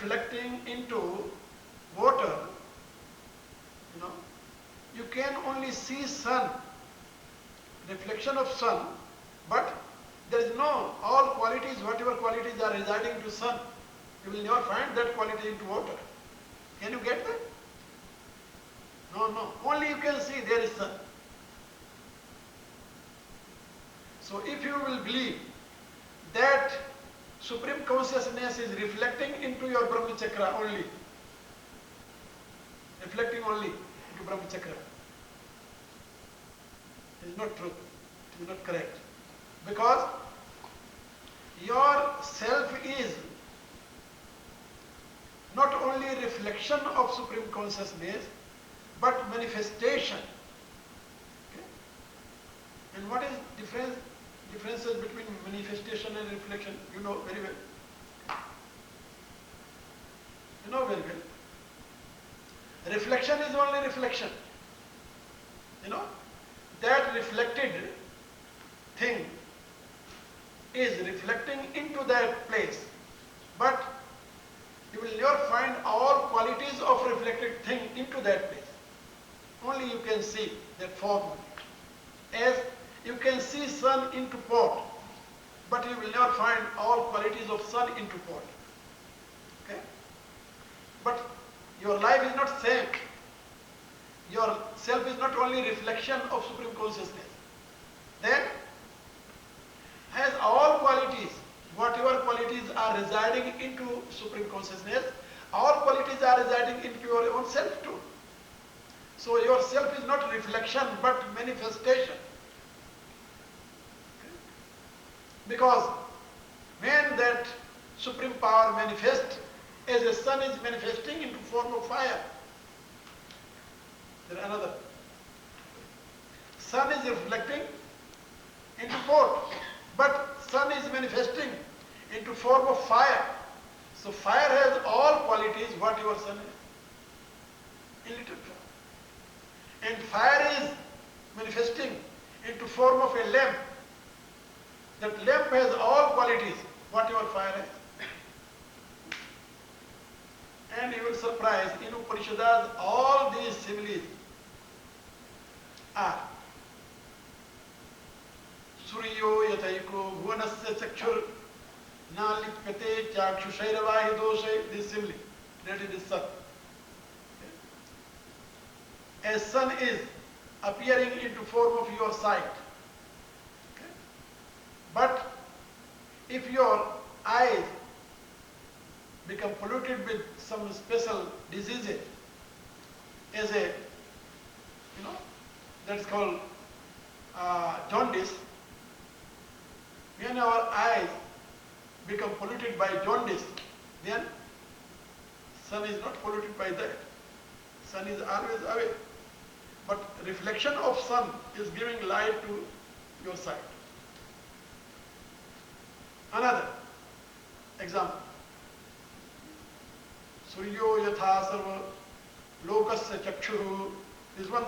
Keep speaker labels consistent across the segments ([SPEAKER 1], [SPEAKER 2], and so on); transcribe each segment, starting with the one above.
[SPEAKER 1] reflecting into water, you know, you can only see sun, reflection of sun, but there is no, all qualities, whatever qualities are residing to sun, you will never find that quality into water. Can you get that? No. Only you can see there is sun. So if you will believe that Supreme Consciousness is reflecting into your Brahma Chakra only, reflecting only into Brahma Chakra, it is not true, it is not correct. Because your self is not only reflection of Supreme Consciousness, but manifestation. Okay? And what is differences between manifestation and reflection? You know very well. You know very well. Reflection is only reflection. You know, that reflected thing is reflecting into that place. But you will never find all qualities of reflected thing into that place. Only you can see that form. As you can see sun into pot, but you will never find all qualities of sun into pot. Okay? But your life is not same. Your self is not only reflection of Supreme Consciousness. Then has all qualities, whatever qualities are residing into Supreme Consciousness, all qualities are residing into your own self too. So your self is not reflection but manifestation. Because when that Supreme Power manifests, as the sun is manifesting into form of fire, there is another. Sun is reflecting into pot, but sun is manifesting into form of fire. So fire has all qualities what your sun is, in little form. And fire is manifesting into form of a lamp. That lamp has all qualities what your fire has. And you will surprise, in Upanishads, all these similes are Suryo yataiko bhuvanasya chakshur nalipyate chakshushairavahi doshe, this simile, that is the sun. As sun is appearing into form of your sight. Okay? But if your eyes become polluted with some special diseases, as a, that's called jaundice, when our eyes become polluted by jaundice, then sun is not polluted by that. Sun is always away. But reflection of sun is giving light to your sight. Another example. Suryo yatha sarva lokasya chakshuru is one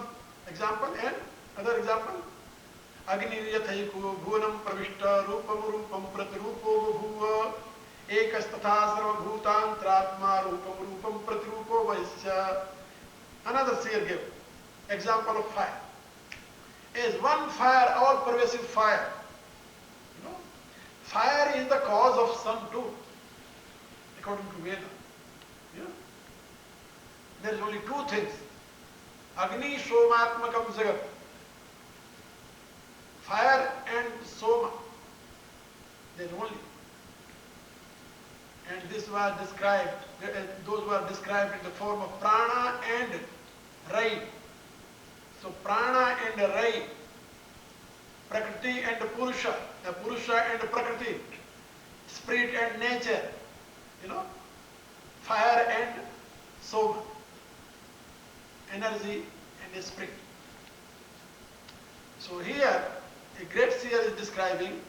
[SPEAKER 1] example, and other example. Agni yathaiku bhuvanam pravishta rupam rupam pratirupo bhuva ekastatha sarva bhutantratma rupam rupam pratirupo vaisya. Another seer gave example of fire. As one fire, all pervasive fire. Fire is the cause of sun too, according to Veda. There is only two things. Agni somatmakam jagat. Fire and soma. There only. And this was described, those were described in the form of prana and rai. So prana and rai, prakriti and purusha, purusha and prakriti, spirit and nature, fire and soma, energy and spirit. So here a great seer is describing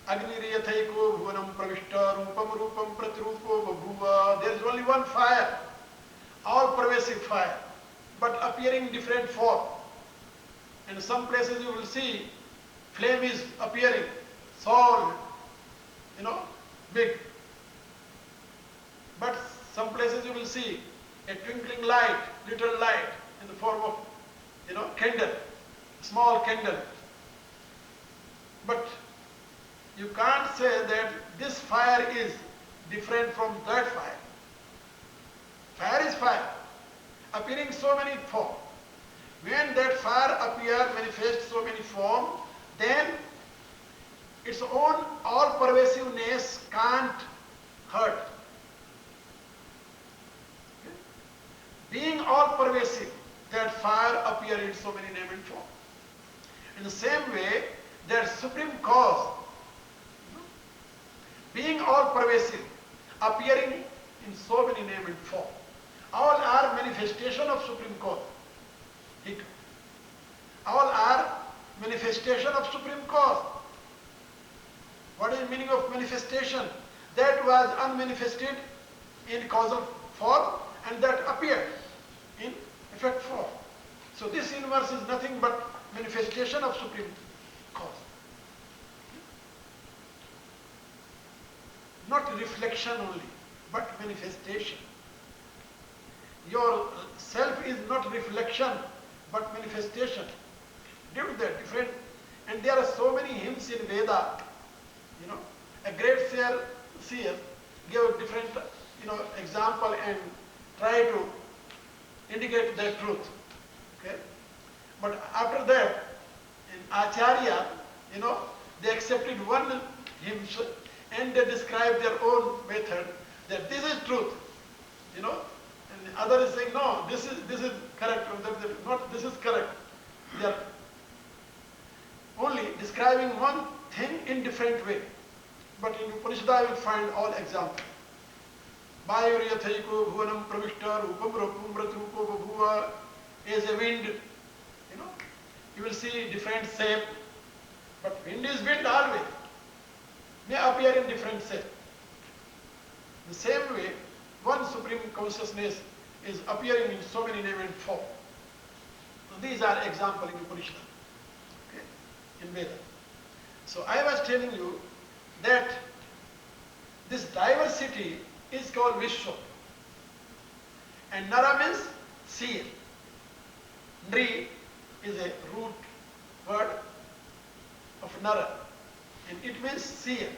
[SPEAKER 1] Agniriyathaiko bhuvanam pravishta rupam rupam pratirupo babhuva. There is only one fire, all pervasive fire, but appearing in different form. In some places you will see flame is appearing, solid, big. But see a twinkling light, little light in the form of, candle, small candle. But you can't say that this fire is different from that fire. Fire is fire, appearing so many forms. When that fire appears, manifests so many forms, then its own all-pervasiveness can't hurt. Okay? Being all-pervasive, that fire appears in so many names and forms. In the same way, that supreme cause, being all-pervasive, appearing in so many names and forms, all are manifestation of supreme cause. All are manifestation of supreme cause. What is the meaning of manifestation? That was unmanifested in causal form and that appeared in effect form. So this universe is nothing but manifestation of supreme cause. Not reflection only, but manifestation. Your self is not reflection, but manifestation. Different. And there are so many hymns in Veda. A great seer gave a different, example and try to indicate the truth. Okay? But after that, in Acharya, they accepted one hymn and they described their own method that this is truth. And the other is saying, no, this is correct, not this is correct. They are only describing one thing in different way. But in Upanishad I will find all examples. Vayuryathayiko bhuvanam pravishta rupam rupam ratrupo babhuva as a wind. You will see different shape. But wind is wind always. May appear in different shape. The same way, one supreme consciousness is appearing in so many names and forms. So these are examples in Upanishad, okay, in Veda. So I was telling you that this diversity is called Vishwa. And Nara means seer. Nri is a root word of Nara. And it means seer.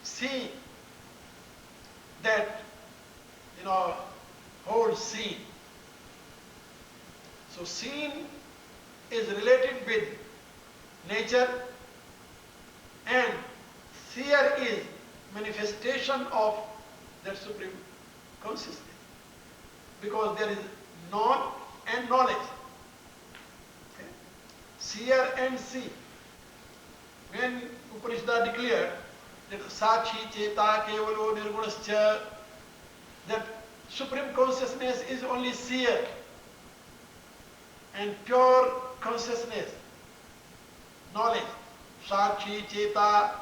[SPEAKER 1] See that, whole scene. So scene is related with nature and seer is manifestation of that supreme consciousness. Because there is known and knowledge. Okay? Seer and see. When Upanishad declared that Sakshi Cheta Kevalo Nirgunascha, that supreme consciousness is only seer and pure consciousness, knowledge. Sakshi Cheta,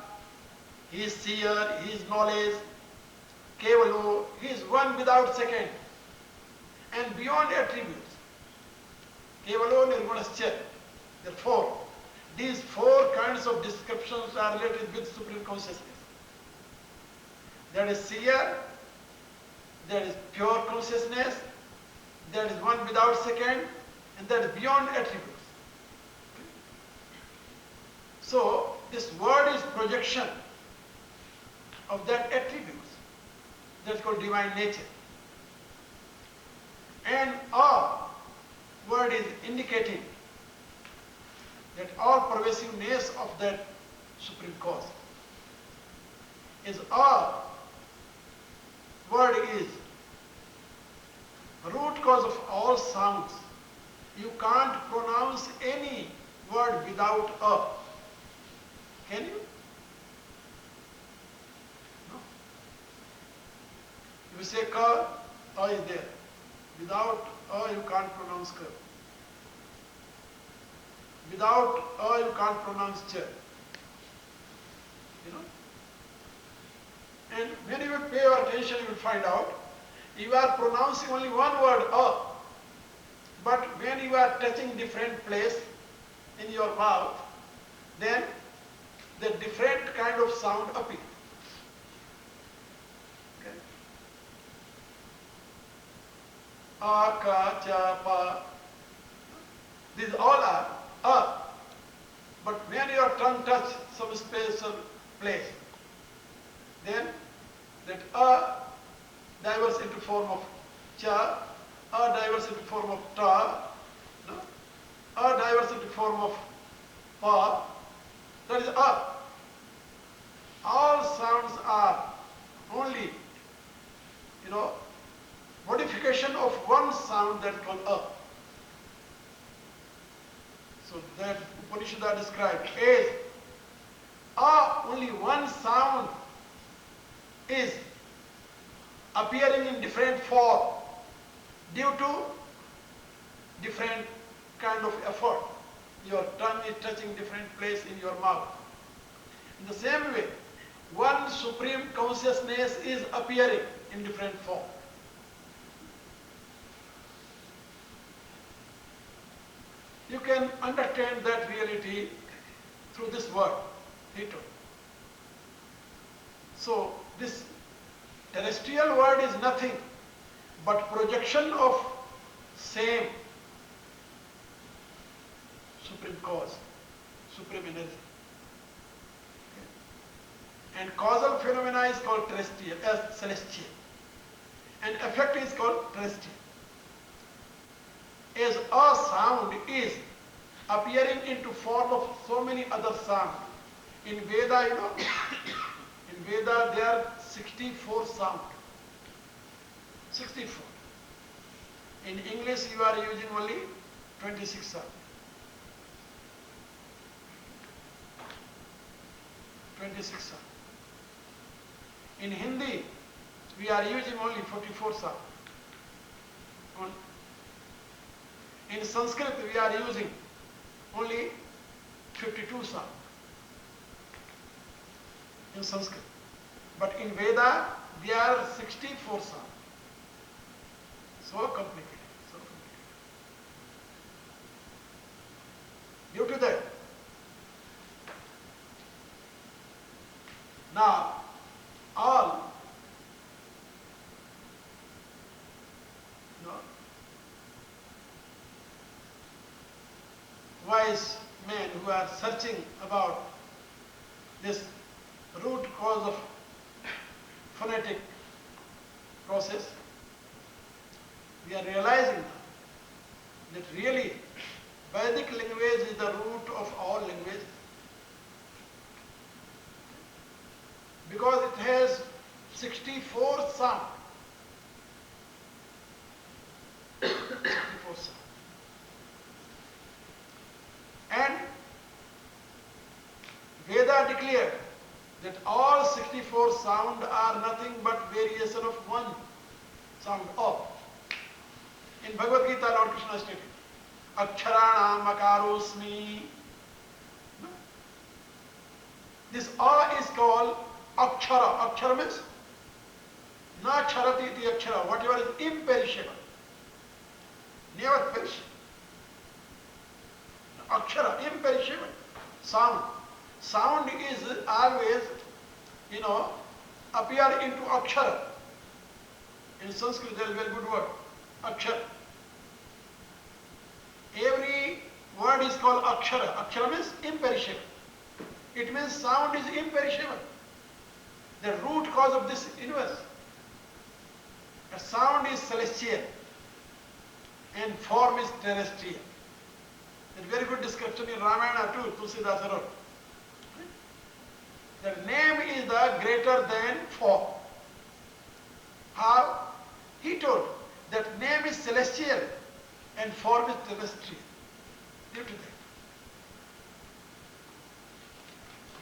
[SPEAKER 1] he is seer, he is knowledge. Kevalo, he is one without second and beyond attributes. Kevalo Nirgunascha. Therefore, these four kinds of descriptions are related with supreme consciousness. That is seer, that is pure consciousness, that is one without second, and that is beyond attributes. So, this word is projection of that attributes. That's called divine nature. And all word is indicating that all pervasiveness of that supreme cause is all. Word is root cause of all sounds. You can't pronounce any word without a. Can you? No. You say ka, a is there. Without a, you can't pronounce ka. Without a, you can't pronounce cha. And when you pay your attention, you will find out you are pronouncing only one word, a. But when you are touching different place in your mouth, then the different kind of sound appear. Okay? A, Ka, Cha, Pa. These all are A. But when your tongue touch some special place, then that A diverges into form of Cha, A diverges into form of Ta, no? A diverges into form of Pa. That is A. All sounds are only, modification of one sound that is called A. So that Upanishad described as A, only one sound is appearing in different form due to different kind of effort. Your tongue is touching different place in your mouth. In the same way, one supreme consciousness is appearing in different form. You can understand that reality through this word, Gita. So this terrestrial world is nothing but projection of same supreme cause, supreme energy. And causal phenomena is called terrestrial, celestial. And effect is called terrestrial. As a sound is appearing into form of so many other sounds. In Veda, in Veda there are 64 sounds. 64. In English you are using only 26 sounds. 26 sounds. In Hindi we are using only 44 sounds. In Sanskrit we are using only 52 sounds. In Sanskrit. But in Veda there are 64 sounds. So complicated. So complicated. Due to that, now all wise men who are searching about this root cause of phonetic process, we are realizing now that really Vedic language is the root of all languages, because it has 64 sounds. 64 sounds. And Veda declared that all 64 sounds are nothing but variation of one sound of. In Bhagavad Gita, Lord Krishna stated, Aksharanam akarosmi. This A is called Akshara. Akshara means na charati iti akshara, whatever is imperishable, never perishable. Akshara, imperishable. Sound. Sound is always, appear into akshara. In Sanskrit there is a very good word, akshara. Every word is called akshara. Akshara means imperishable. It means sound is imperishable. The root cause of this universe. The sound is celestial and form is terrestrial. A very good description in Ramayana too, Tulsidasa wrote. The name is the greater than form. How? He told that name is celestial and form is terrestrial. Due to that.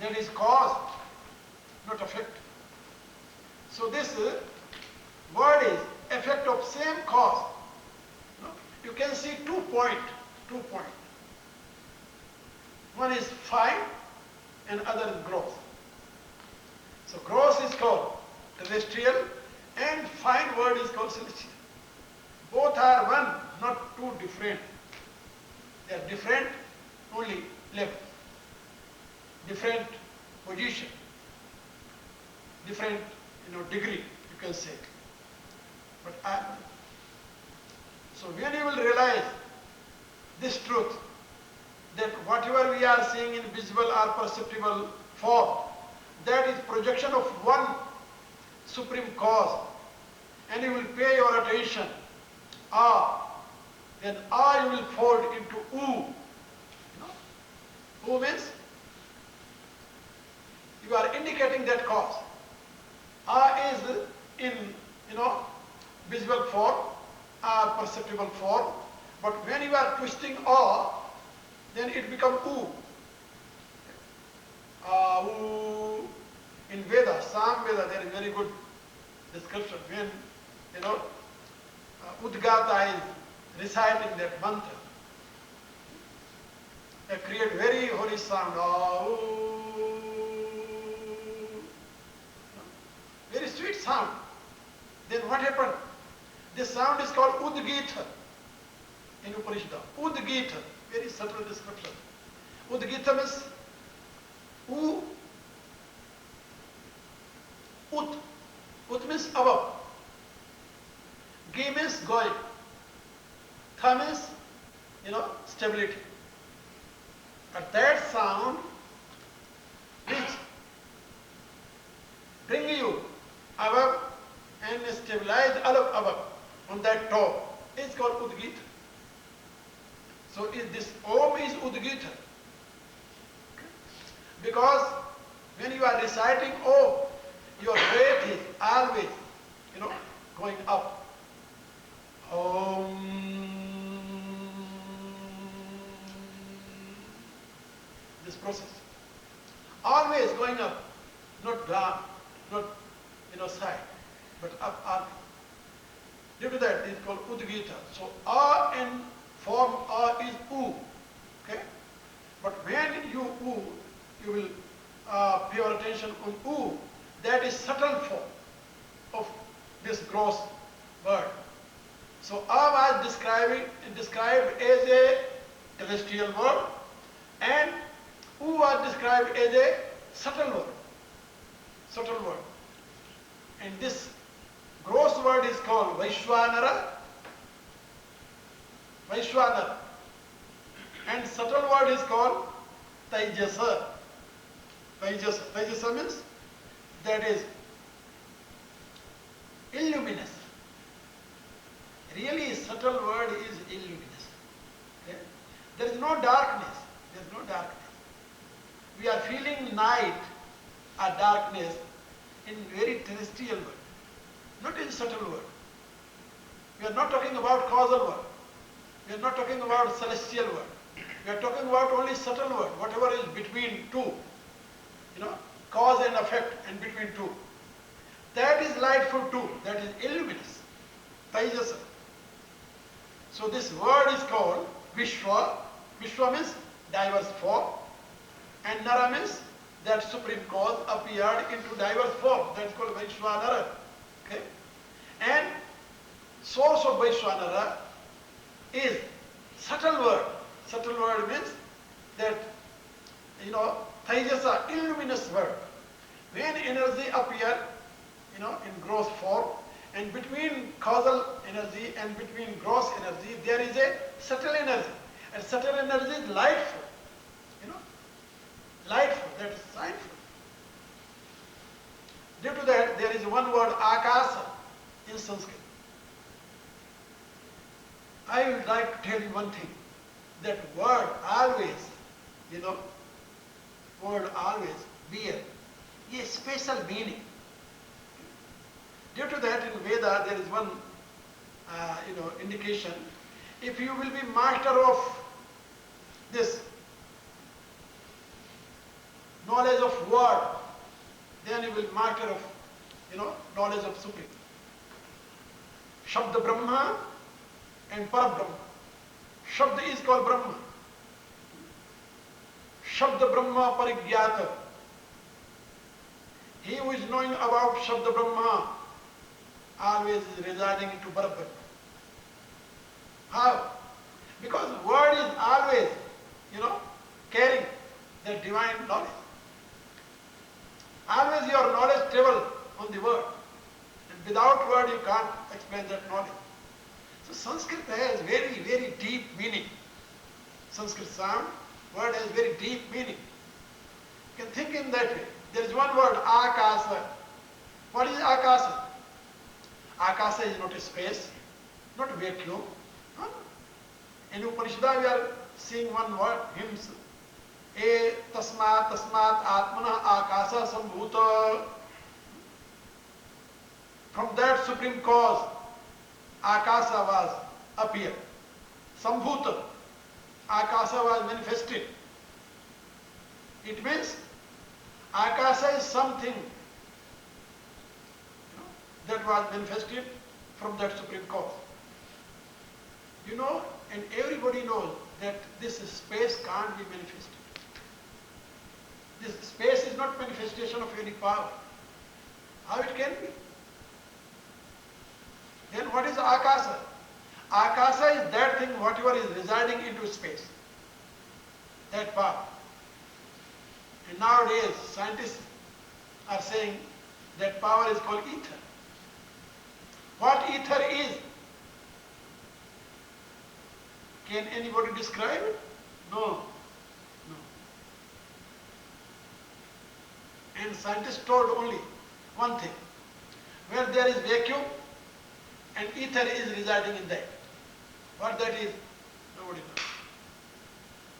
[SPEAKER 1] That is cause, not effect. So this word is effect of same cause. You can see 2 points. 2 points. One is fine and other is gross. So gross is called terrestrial and fine word is called celestial. Both are one, not two different. They are different only level, different position, different degree, you can say. But So when you will realize this truth, that whatever we are seeing in visible or perceptible form, that is projection of one supreme cause, and you will pay your attention, then you will fold into U. U means you are indicating that cause. Is in visible form or perceptible form, but when you are twisting then it becomes U. In Veda, Sam Veda, there is very good description when Udgata is reciting that mantra. They create very holy sound. Very sweet sound. Then what happened? This sound is called Udgita in Upanishad. Udgita, very subtle description. Udgita means Ut. Ut means above. Gi means going. Tha means, stability. But that sound which bring you above and stabilize above on that top is called Udgita. So this Om is Udgita. Because when you are reciting Om, your breath is always, going up. Om. This process. Always going up, not down, not, side, but up. Due to that, it is called Udgita. So, and form is U. Okay? But when you will pay your attention on U, that is subtle form of this gross word. So was described as a terrestrial word, and U was described as a subtle word. Subtle word. And this gross word is called Vaishwanara. And subtle word is called Taijasa. Taijasa means that is illuminous. Really, subtle word is illuminous. Okay? There is no darkness. There is no darkness. We are feeling night or darkness in very terrestrial world, not in subtle world. We are not talking about causal world. We are not talking about celestial world. We are talking about only subtle world, whatever is between two, cause and effect and between two. That is lightful too, that is illuminous. Taijasa. So this word is called Vishwa. Vishwa means diverse form. And Nara means that supreme cause appeared into diverse form. That's called Vaishwanara. Okay? And source of Vaishwanara is subtle word. Subtle word means that, Taijasa, illuminous word. When energy appears, in gross form, and between causal energy and between gross energy, there is a subtle energy. And subtle energy is lightful. Lightful, that is sightful. Due to that, there is one word, Akasa, in Sanskrit. I would like to tell you one thing, that word always, word always bear a special meaning. Due to that, in Veda, there is one, indication. If you will be master of this knowledge of word, then you will master of, knowledge of Supreme. Shabda Brahma and Parabrahma. Shabda is called Brahma. Shabda Brahma Parigyata. He who is knowing about Shabda Brahma always is residing into Parabrahma. How? Because word is always, carrying that divine knowledge. Always your knowledge travels on the word. And without word you can't explain that knowledge. So Sanskrit has very, very deep meaning. Sanskrit sound, word has very deep meaning. You can think in that way. There is one word, akasa. What is akasa? Akasa is not a space, not a vacuum. Huh? In Upanishad we are seeing one word, hymns. E tasmat tasmat atmana akasa sambhuta. From that supreme cause, akasa was appeared. Sambhuta, akasa was manifested. It means akasa is something that was manifested from that supreme cause. You know, and everybody knows that this space can't be manifested. This space is not manifestation of any power. How it can be? Then what is akasa? Akasa is that thing, whatever is residing into space. That power. And nowadays, scientists are saying that power is called ether. What ether is? Can anybody describe it? No. No. And scientists told only one thing. Where there is vacuum and ether is residing in that. What that is? Nobody knows.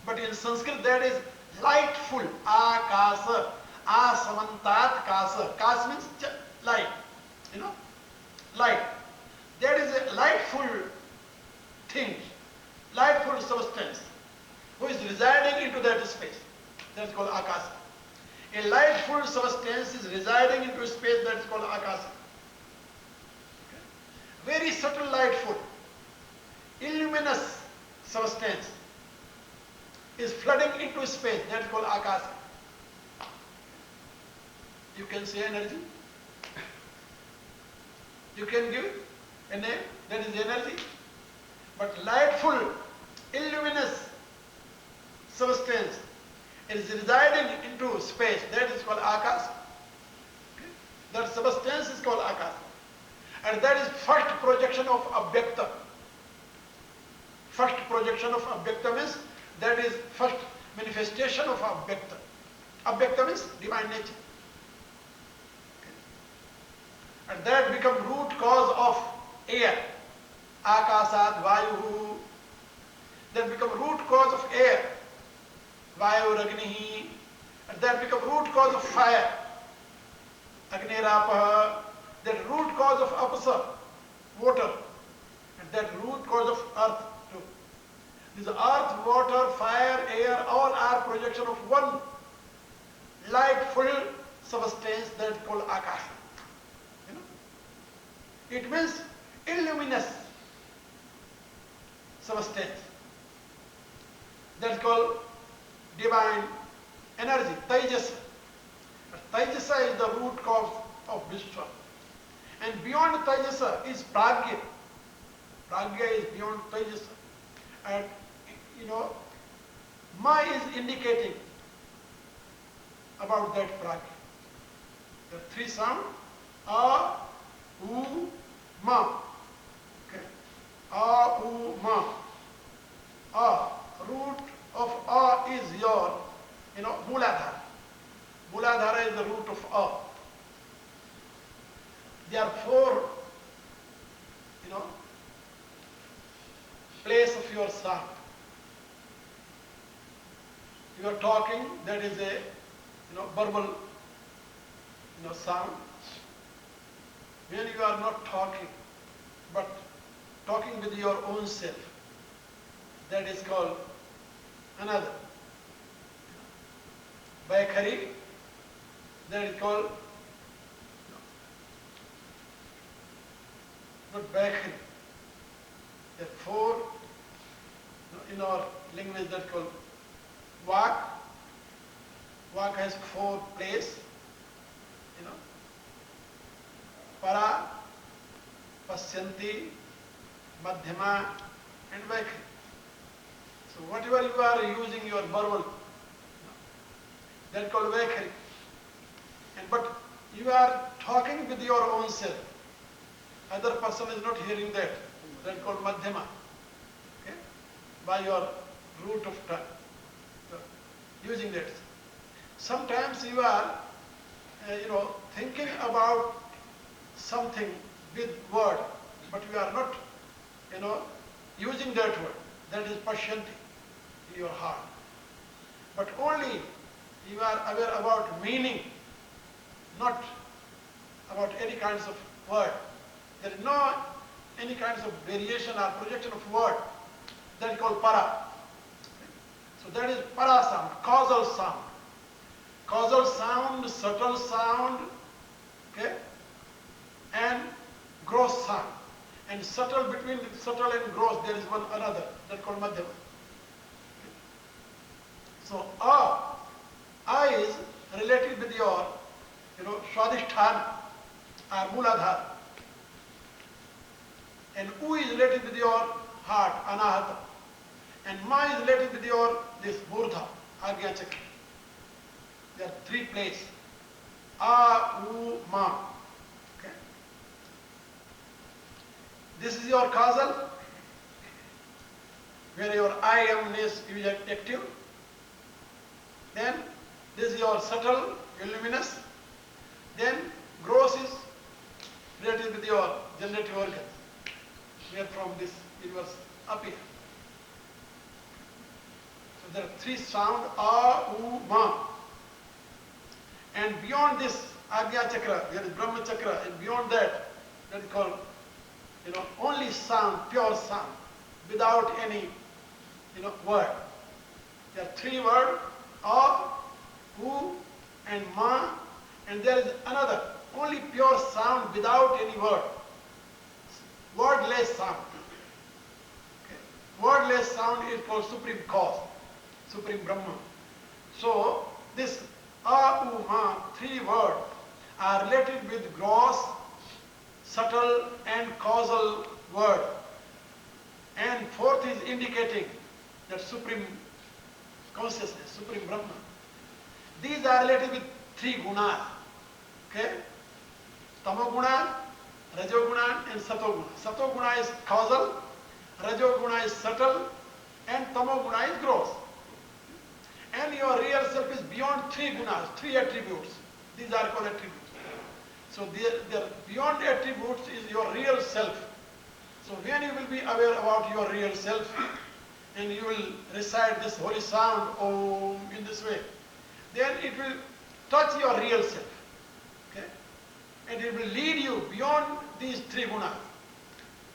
[SPEAKER 1] But in Sanskrit that is lightful. Akasa. Asamantat kasa. Kasa means light. You know? Light. There is a lightful thing, lightful substance, who is residing into that space. That is called akasa. A lightful substance is residing into space, that is called akasa. Okay. Very subtle lightful, illuminous substance is flooding into space, that is called akasa. You can say energy. You can give a name, that is energy. But lightful, illuminous substance is residing into space, that is called akasa. Okay? That substance is called akasa. And that is first projection of abhyakta. First projection of abhyakta means that is first manifestation of abhyakta. Abhyakta means divine nature. And that becomes root cause of air. Akasat vayu. That becomes root cause of air. Vayu ragnihi. And that becomes root cause of fire. Agnirapaha. That root cause of apasa, water. And that root cause of earth too. This earth, water, fire, air, all are projection of one lightful substance that is called akasa. It means illuminous substance. That's called divine energy, Taijasa. Taijasa is the root cause of Vishwa. And beyond Taijasa is Pragya. Pragya is beyond Taijasa. And you know, Ma is indicating about that Pragya. The three sounds, A, U, Ma. Okay. A, U, Ma. A. Root of A is your, Muladhara. Muladhara is the root of A. There are four, place of your sound. You are talking, that is a, verbal, sound. When you are not talking, but talking with your own self, that is called another. Vaikhari, that is called, not Vaikhari. There are four, in our language that is called Vak. Vak has four places, Para, Pasyanti, Madhyama, and Vaikhari. So whatever you are using your verbal, that is called Vaikhari. But you are talking with your own self. Other person is not hearing that. That is called Madhyama. Okay? By your root of tongue. So, using that. Sometimes you are, thinking about something with word, but you are not, using that word. That is Pashyanti in your heart. But only you are aware about meaning, not about any kinds of word. There is no any kinds of variation or projection of word. That is called para. So that is para sound, causal sound. Causal sound, subtle sound, okay, and gross sound. And subtle, between subtle and gross, there is one another. That is called madhyama. Okay. So a is related with your, swadhisthana or mooladhara. And u is related with your heart, anahata. And ma is related with your this murdha, agya chakra. There are three places. A, u, ma. Okay. This is your causal, where your I amness is active. Then this is your subtle, luminous. Then gross is related with your generative organs, where from this universe appear. So there are three sound, a, u, ma. And beyond this Agya Chakra, there is Brahma Chakra, and beyond that, that is called, only sound, pure sound, without any, word. There are three words, a, u, and ma, and there is another, only pure sound without any word. Wordless sound. Okay. Wordless sound is called Supreme Cause, Supreme Brahma. So, this a, u, ma, three words are related with gross, subtle and causal word. And fourth is indicating that Supreme Consciousness, Supreme Brahma. These are related with three gunas. Okay? Tamoguna, Rajoguna and Satoguna. Satoguna is causal, Rajoguna is subtle, and Tamoguna is gross. And your real self is beyond three gunas, three attributes. These are called attributes. So the beyond attributes is your real self. So when you will be aware about your real self, and you will recite this holy sound, Om, in this way, then it will touch your real self. Okay? And it will lead you beyond these three gunas,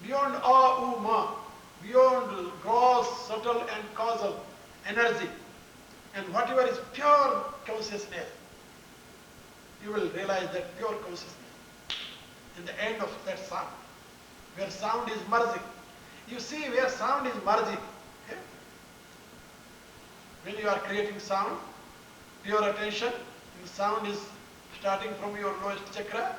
[SPEAKER 1] beyond a, u, ma, beyond gross, subtle and causal energy. And whatever is pure consciousness, you will realize that pure consciousness in the end of that sound, where sound is merging. You see where sound is merging. Okay? When you are creating sound, pure attention, and sound is starting from your lowest chakra,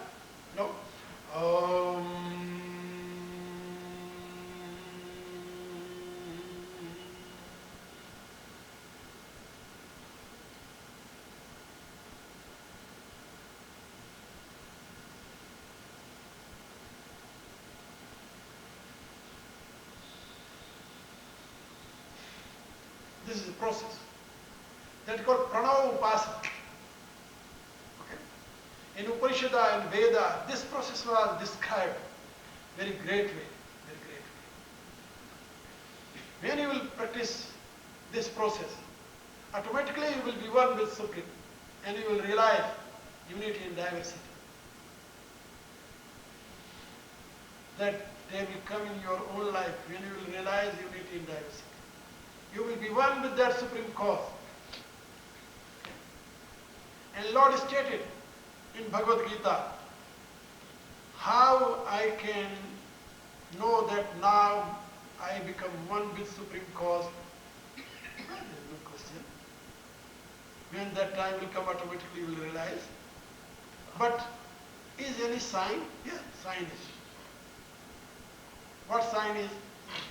[SPEAKER 1] this is the process. That is called Pranava Upasana. Okay? In Upanishad and Veda, this process was described very great way. Very great way. When you will practice this process, automatically you will be one with Supreme, and you will realize unity in diversity. That day will come in your own life when you will realize unity in diversity. You will be one with that Supreme Cause. And Lord stated in Bhagavad Gita, how I can know that now I become one with Supreme Cause. There is no question. When that time will come, automatically you will realize. But is any sign? Yes, sign is. What sign is?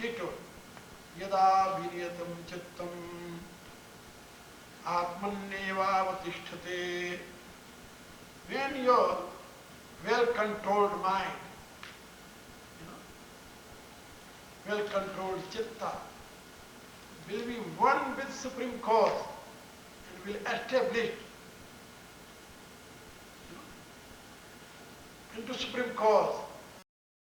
[SPEAKER 1] He told. Yada viryatam chittam atmannevavatisthate. When your well-controlled mind, well-controlled chitta will be one with Supreme Cause and will establish into Supreme Cause